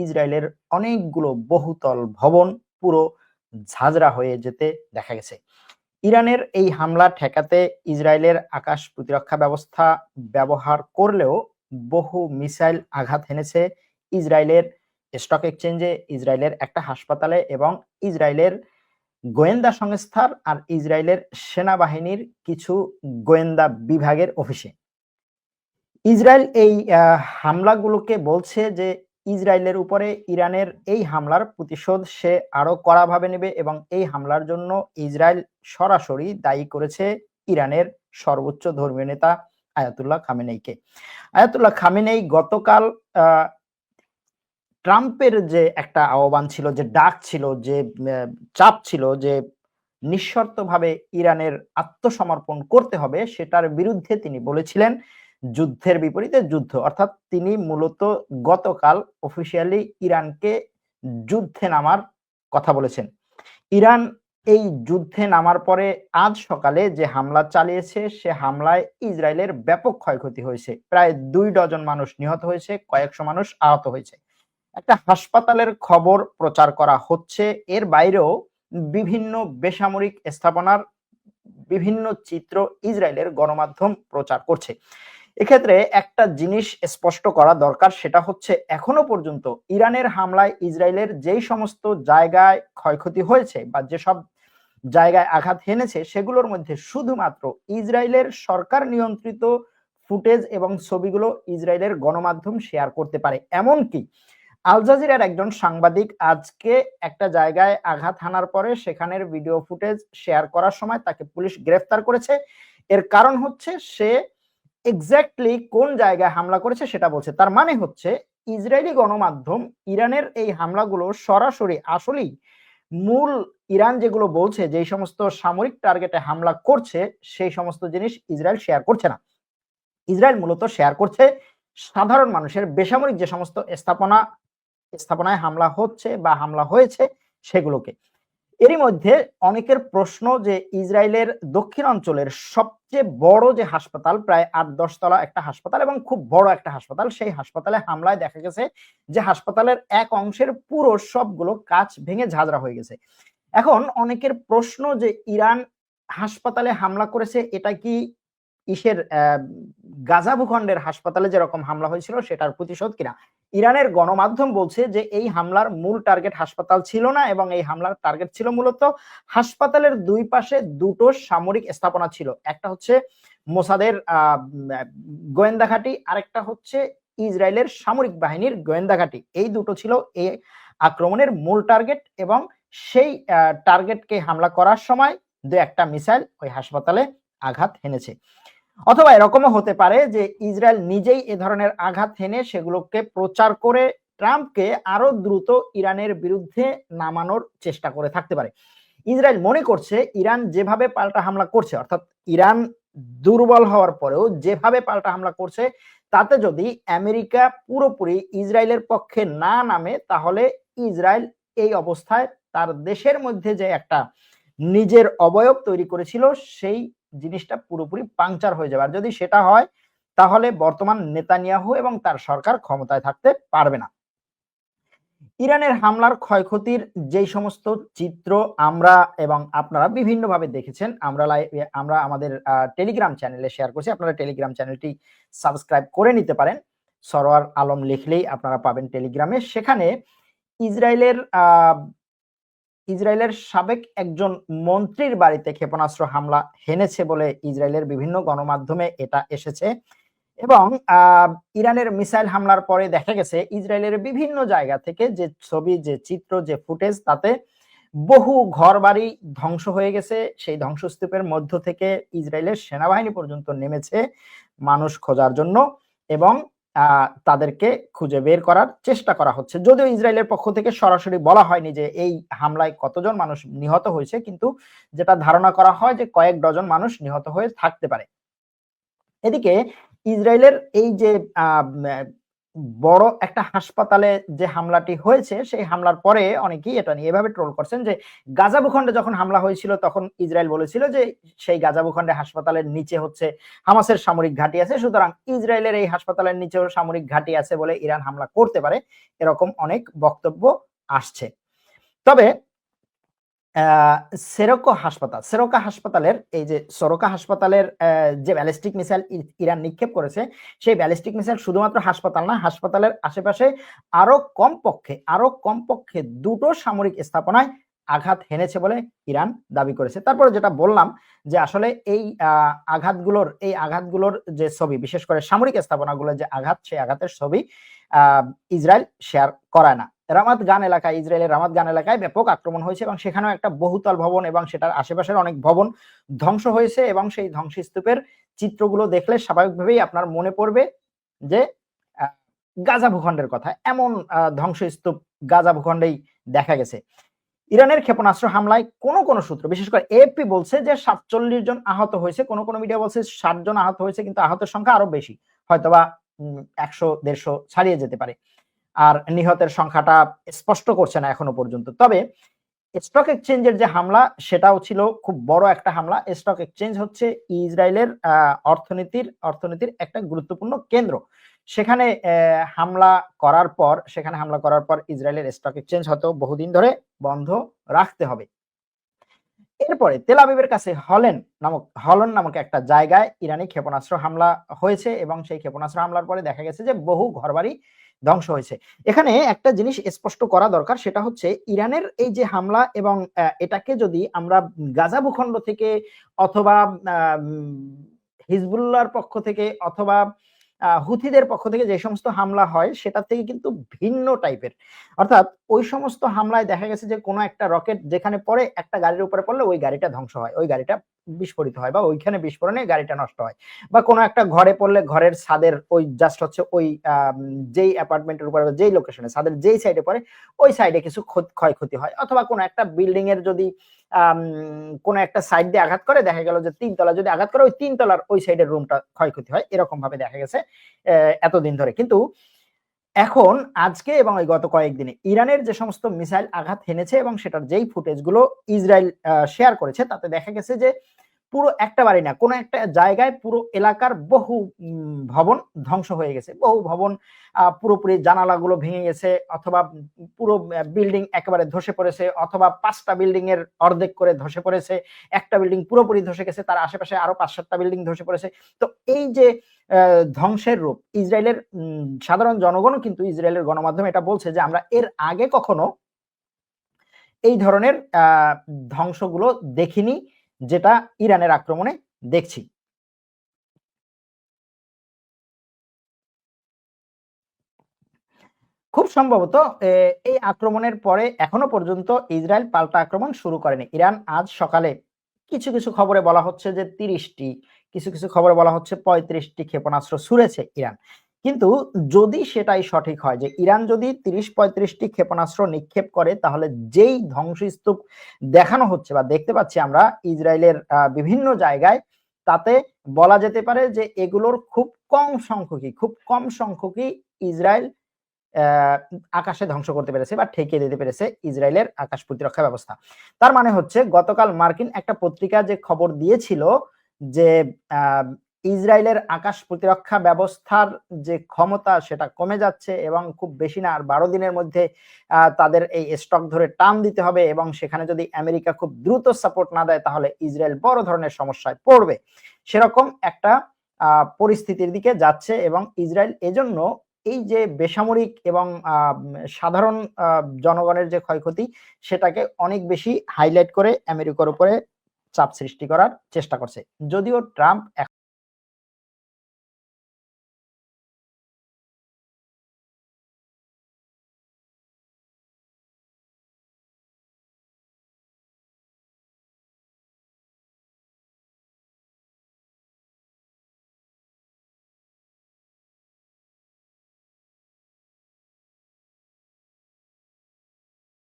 ইসরায়েলের অনেকগুলো বহুতল ভবন পুরো ঝাঁঝরা হয়ে যেতে দেখা গেছে। ইরানের এই হামলা ঠেকাতে ইসরায়েলের আকাশ প্রতিরক্ষা ব্যবস্থা ব্যবহার করলেও বহু মিসাইল আঘাত হেনেছে ইসরায়েলের স্টক এক্সচেঞ্জে, ইসরায়েলের একটা হাসপাতালে এবং ইসরায়েলের গোয়েন্দা সংস্থার আর ইসরায়েলের সেনাবাহিনীর কিছু গোয়েন্দা বিভাগের অফিসে। ইসরায়েল এই হামলাগুলোকে বলছে যে ইসরায়েলের উপরে ইরানের এই হামলার প্রতিশোধ সে আরো কড়াভাবে নেবে এবং এই হামলার জন্য ইসরায়েল সরাসরি দায়ী করেছে ইরানের সর্বোচ্চ ধর্মীয় নেতা আয়াতুল্লাহ খামেনেইকে। আয়াতুল্লাহ খামেনেই গতকাল ট্রাম্পের যে একটা আহ্বান ছিল, যে ডাক ছিল, যে চাপ ছিল যে নিঃশর্তভাবে ইরানের আত্মসমর্পণ করতে হবে, সেটার বিরুদ্ধে তিনি বলেছিলেন যুদ্ধের বিপরীতে যুদ্ধ। অর্থাৎ তিনি মূলত গতকাল অফিসিয়ালি ইরানকে যুদ্ধে নামার কথা বলেছেন। ইরান এই যুদ্ধে নামার পরে আজ সকালে যে হামলা চালিয়েছে, সে হামলায় ইসরায়েলের ব্যাপক ক্ষয়ক্ষতি হয়েছে। প্রায় 2 ডজন মানুষ নিহত হয়েছে, কয়েকশো মানুষ আহত হয়েছে। একটা হাসপাতালের খবর প্রচার করা হচ্ছে। এর বাইরেও বিভিন্ন বেসামরিক স্থাপনার বিভিন্ন চিত্র ইসরায়েলের গণমাধ্যম প্রচার করছে। এক্ষেত্রে একটা জিনিস স্পষ্ট করা দরকার, সেটা হচ্ছে এখনো পর্যন্ত ইরানের হামলায় ইসরায়েলের যেই সমস্ত জায়গায় ক্ষয়ক্ষতি হয়েছে বা যেসব জায়গায় আঘাত হেনেছে, সেগুলোর মধ্যে শুধুমাত্র ইসরায়েলের সরকার নিয়ন্ত্রিত ফুটেজ এবং ছবিগুলো ইসরায়েলের গণমাধ্যম শেয়ার করতে পারে। এমনকি আল জাজিরার একজন সাংবাদিক আজকে একটা জায়গায় আঘাত হানার পরে সেখানের ভিডিও ফুটেজ শেয়ার করার সময় তাকে পুলিশ গ্রেফতার করেছে। এর কারণ হচ্ছে সে এক্স্যাক্টলি কোন জায়গায় হামলা করেছে সেটা বলছে। তার মানে হচ্ছে ইসরায়েলি গণমাধ্যম ইরানের এই হামলাগুলো সরাসরি আসলেই মূল ইরান যেগুলো বলছে যে এই সমস্ত সামরিক টার্গেটে হামলা করছে, সেই সমস্ত জিনিস ইসরায়েল শেয়ার করছে না। ইসরায়েল মূলত শেয়ার করছে সাধারণ মানুষের বেসামরিক যে সমস্ত স্থাপনায় হামলা হচ্ছে বা হামলা হয়েছে সেগুলোকে। এরই মধ্যে অনেকের প্রশ্ন যে ইসরায়েলের দক্ষিণ অঞ্চলের সবচেয়ে বড় যে হাসপাতাল, প্রায় 8-10 তলা একটা হাসপাতাল এবং খুব বড় একটা হাসপাতাল, সেই হাসপাতালে হামলায় দেখা গেছে যে হাসপাতালের এক অংশের পুরো সবগুলো কাঁচ ভেঙে ঝাঁঝরা হয়ে গেছে। এখন অনেকের প্রশ্ন যে ইরান হাসপাতালে হামলা করেছে, এটা কি ইসের গাজা ভূখণ্ডের হাসপাতালে যেরকম হামলা হয়েছিল সেটার প্রতিশোধ কিনা? ইরানের গণমাধ্যম বলছে যে এই হামলার মূল টার্গেট হাসপাতাল ছিল না এবং এই হামলার টার্গেট ছিল মূলত হাসপাতালের দুই পাশে দুটো সামরিক স্থাপনা ছিল। একটা হচ্ছে মোসাদের গোয়েন্দা ঘাঁটি, আরেকটা হচ্ছে ইসরায়েলের সামরিক বাহিনীর গোয়েন্দা ঘাঁটি। এই দুটো ছিল এই আক্রমণের মূল টার্গেট এবং সেই টার্গেটকে হামলা করার সময় দু একটা মিসাইল ওই হাসপাতালে আঘাত হেনেছে। অথবা এরকমও হতে পারে যে ইসরায়েল নিজেই এ ধরনের আঘাত হেনে সেগুলোকে প্রচার করে ট্রাম্পকে আরো দ্রুত ইরানের বিরুদ্ধে নামানোর চেষ্টা করে থাকতে পারে। ইসরায়েল মনে করছে ইরান যেভাবে পাল্টা হামলা করছে, অর্থাৎ ইরান দুর্বল হওয়ার পরেও যেভাবে পাল্টা হামলা করছে, তাতে যদি আমেরিকা পুরোপুরি ইসরায়েলের পক্ষে না নামে, তাহলে ইসরায়েল এই অবস্থায় তার দেশের মধ্যে যে একটা নিজের অবয়ব তৈরি করেছিল, সেই জিনিসটা পুরোপুরি পাংচার হয়ে যাবে। আর যদি সেটা হয়, তাহলে বর্তমান নেতানিয়াহু এবং তার সরকার ক্ষমতায় থাকতে পারবে না। ইরানের হামলার ক্ষয়ক্ষতির যেই সমস্ত চিত্র আমরা এবং আপনারা বিভিন্নভাবে দেখেছেন, আমরা আমাদের টেলিগ্রাম চ্যানেলে শেয়ার করছি। আপনারা টেলিগ্রাম চ্যানেলটি সাবস্ক্রাইব করে নিতে পারেন। সরোয়ার আলম লিখলেই আপনারা পাবেন টেলিগ্রামে। সেখানে ইসরায়েলের সাবেক একজন মন্ত্রীর বাড়িতে ক্ষেপণাস্ত্র হামলা হেনেছে বলে ইসরায়েলের বিভিন্ন গণমাধ্যমে এটা এসেছে এবং ইরানের মিসাইল হামলার পরে দেখা গেছে ইসরায়েলের বিভিন্ন জায়গা থেকে যে ছবি, যে চিত্র, যে ফুটেজ, তাতে বহু ঘরবাড়ি ধ্বংস হয়ে গেছে। সেই ধ্বংসস্তূপের মধ্য থেকে ইসরায়েলের সেনাবাহিনী পর্যন্ত নেমেছে মানুষ খোঁজার জন্য এবং তাদেরকে খুঁজে বের করার চেষ্টা করা হচ্ছে। যদিও ইসরায়েলের পক্ষ থেকে সরাসরি বলা হয়নি যে এই হামলায় কতজন মানুষ নিহত হয়েছে, কিন্তু যেটা ধারণা করা হয় যে কয়েক ডজন মানুষ নিহত হয়ে থাকতে পারে। এদিকে ইসরায়েলের এই যে বড় একটা হাসপাতালে যে হামলাটি হয়েছে সেই হামলার পরে অনেকেই এটা নিয়ে এভাবে ট্রোল করছেন যে গাজা ভূখণ্ডে যখন হামলা হয়েছিল তখন ইসরায়েল বলেছিল যে সেই গাজা ভূখণ্ডে হাসপাতালের নিচে হচ্ছে হামাসের সামরিক ঘাঁটি আছে, সুতরাং ইসরায়েলের এই হাসপাতালের নিচেও সামরিক ঘাঁটি আছে বলে ইরান হামলা করতে পারে, এরকম অনেক বক্তব্য আসছে। তবে সেরোকা হাসপাতালের এই যে সরোকা হাসপাতালের যে ব্যালিস্টিক মিসাইল ইরান নিক্ষেপ করেছে, সেই ব্যালিস্টিক মিসাইল শুধুমাত্র হাসপাতাল না, হাসপাতালের আশেপাশে আরো কমপক্ষে দুটো সামরিক স্থাপনায় আঘাত হেনেছে বলে ইরান দাবি করেছে। তারপরে যেটা বললাম যে আসলে এই আঘাতগুলোর যে ছবি, বিশেষ করে সামরিক স্থাপনাগুলোর যে আঘাত, সেই আঘাতের ছবি ইসরায়েল শেয়ার করায় না। ইসরায়েলের রামাত গান এলাকায় ব্যাপক আক্রমণ হয়েছে এবং সেখানেও একটা বহুতল ভবন এবং সেটার আশেপাশের অনেক ভবন ধ্বংস হয়েছে এবং সেই ধ্বংসস্তূপের চিত্রগুলো দেখলে স্বাভাবিকভাবেই আপনার মনে পড়বে যে গাজা ভূখণ্ডের কথা। এমন ধ্বংসস্তূপ গাজা ভূখণ্ডেই দেখা গেছে। ইরানের ক্ষেপণাস্ত্র হামলায় কোন সূত্র, বিশেষ করে এএফপি বলছে যে 47 জন আহত হয়েছে, কোন মিডিয়া বলছে 60 জন আহত হয়েছে, কিন্তু আহতের সংখ্যা আরো বেশি, হয়তোবা 100-150 ছাড়িয়ে যেতে পারে। আর নিহতের সংখ্যাটা স্পষ্ট করছে না এখনো পর্যন্ত। তবে স্টক এক্সচেঞ্জের যে হামলা, সেটাও ছিল খুব বড় একটা হামলা। স্টক এক্সচেঞ্জ হচ্ছে ইসরায়েলের অর্থনীতির একটা গুরুত্বপূর্ণ কেন্দ্র। সেখানে হামলা করার পর ইসরায়েলের স্টক এক্সচেঞ্জ হয়তো বহুদিন ধরে বন্ধ রাখতে হবে। এরপরে তেল আবিবের কাছে হলন নামক একটা জায়গায় ইরানি ক্ষেপণাস্ত্র হামলা হয়েছে এবং সেই ক্ষেপণাস্ত্র হামলার পরে দেখা গেছে যে বহু ঘরবাড়ি ধ্বংস হয়েছে। এখানে একটা জিনিস স্পষ্ট করা দরকার, সেটা হচ্ছে ইরানের এই যে হামলা এবং এটাকে যদি আমরা গাজা ভূখণ্ড থেকে অথবা হিজবুল্লাহর পক্ষ থেকে অথবা হুথিদের পক্ষ থেকে যে সমস্ত হামলা হয় সেটা থেকে কিন্তু ভিন্ন টাইপের। অর্থাৎ ওই সমস্ত হামলায় দেখা গেছে যে কোনো একটা রকেট যেখানে পড়ে, একটা গাড়ির উপরে পড়লে ওই গাড়িটা ধ্বংস হয়, ওই গাড়িটা বিস্ফোরিত হয় বা ওইখানে বিস্ফোরণে গাড়িটা নষ্ট হয়, বা কোনো একটা ঘরে পড়লে ঘরের ছাদের ওই জাস্ট হচ্ছে ওই যেই অ্যাপার্টমেন্টের উপরে যেই লোকেশনে ছাদের যেই সাইডে পড়ে ওই সাইডে কিছু ক্ষয়ক্ষতি হয়, অথবা কোনো একটা বিল্ডিং এর যদি কোন একটা সাইড দিয়ে আঘাত করে, দেখা গেল যে 3 তলা যদি আঘাত করে ওই 3 তলার ওই সাইডের রুমটা ক্ষয়ক্ষতি হয়, এরকম ভাবে দেখা গেছে এতদিন ধরে। কিন্তু এখন আজকে এবং এই গত কয়েকদিনে ইরানের যে সমস্ত মিসাইল আঘাত হেনেছে এবং সেটার যেই ফুটেজগুলো ইসরায়েল শেয়ার করেছে, তাতে দেখা গেছে যে পুরো একটা বাড়ি না, কোনো একটা জায়গায় পুরো এলাকার বহু ভবন ধ্বংস হয়ে গেছে, বহু ভবন পুরোপুরি জানালাগুলো ভেঙে গেছে, অথবা পুরো বিল্ডিং একেবারে ধসে পড়েছে, অথবা 5টা বিল্ডিং এর অর্ধেক করে ধসে পড়েছে, একটা বিল্ডিং পুরোপুরি ধসে গেছে, তার আশেপাশে আরো 5-7টা বিল্ডিং ধসে পড়েছে। তো এই যে ধ্বংসের রূপ, ইসরায়েলের সাধারণ জনগণও কিন্তু ইসরায়েলের গণমাধ্যমে এটা বলছে যে আমরা এর আগে কখনো এই ধরনের ধ্বংসগুলো দেখিনি, যেটা ইরানের আক্রমণে দেখছি। খুব সম্ভবত এই আক্রমণের পরে এখনো পর্যন্ত ইসরায়েল পাল্টা আক্রমণ শুরু করেনি। ইরান আজ সকালে কিছু খবরে বলা হচ্ছে যে 30টি, কিছু খবরে বলা হচ্ছে 35টি ক্ষেপণাস্ত্র ছুড়েছে ইরান। কিন্তু যদি সেটাই সঠিক হয় যে ইরান যদি 30-35টি ক্ষেপণাস্ত্র নিক্ষেপ করে, তাহলে যেই ধ্বংসস্তূপ দেখানো হচ্ছে বা দেখতে পাচ্ছি আমরা ইসরায়েলের বিভিন্ন জায়গায়, তাতে বলা যেতে পারে যে এগুলোর খুব কম সংখ্যকই ইসরায়েল আকাশে ধ্বংস করতে পেরেছে বা ঠেকিয়ে দিতে পেরেছে ইসরায়েলের আকাশ প্রতিরক্ষা ব্যবস্থা। তার মানে হচ্ছে গতকাল মার্কিন একটা পত্রিকা যে খবর দিয়েছিল যে ইসরায়েলের আকাশ প্রতিরক্ষা ব্যবস্থার যে ক্ষমতা সেটা কমে যাচ্ছে এবং খুব বেশি না, আর 12 দিনের মধ্যে তাদের এই স্টক ধরে টান দিতে হবে এবং সেখানে যদি আমেরিকা খুব দ্রুত সাপোর্ট না দেয় তাহলে ইসরায়েল বড় ধরনের সমস্যায় পড়বে, সেরকম একটা পরিস্থিতির দিকে যাচ্ছে। এবং ইসরায়েল এজন্য এই যে বেসামরিক এবং সাধারণ জনগণের যে ক্ষয়ক্ষতি, সেটাকে অনেক বেশি হাইলাইট করে আমেরিকার উপরে চাপ সৃষ্টি করার চেষ্টা করছে। যদিও ট্রাম্প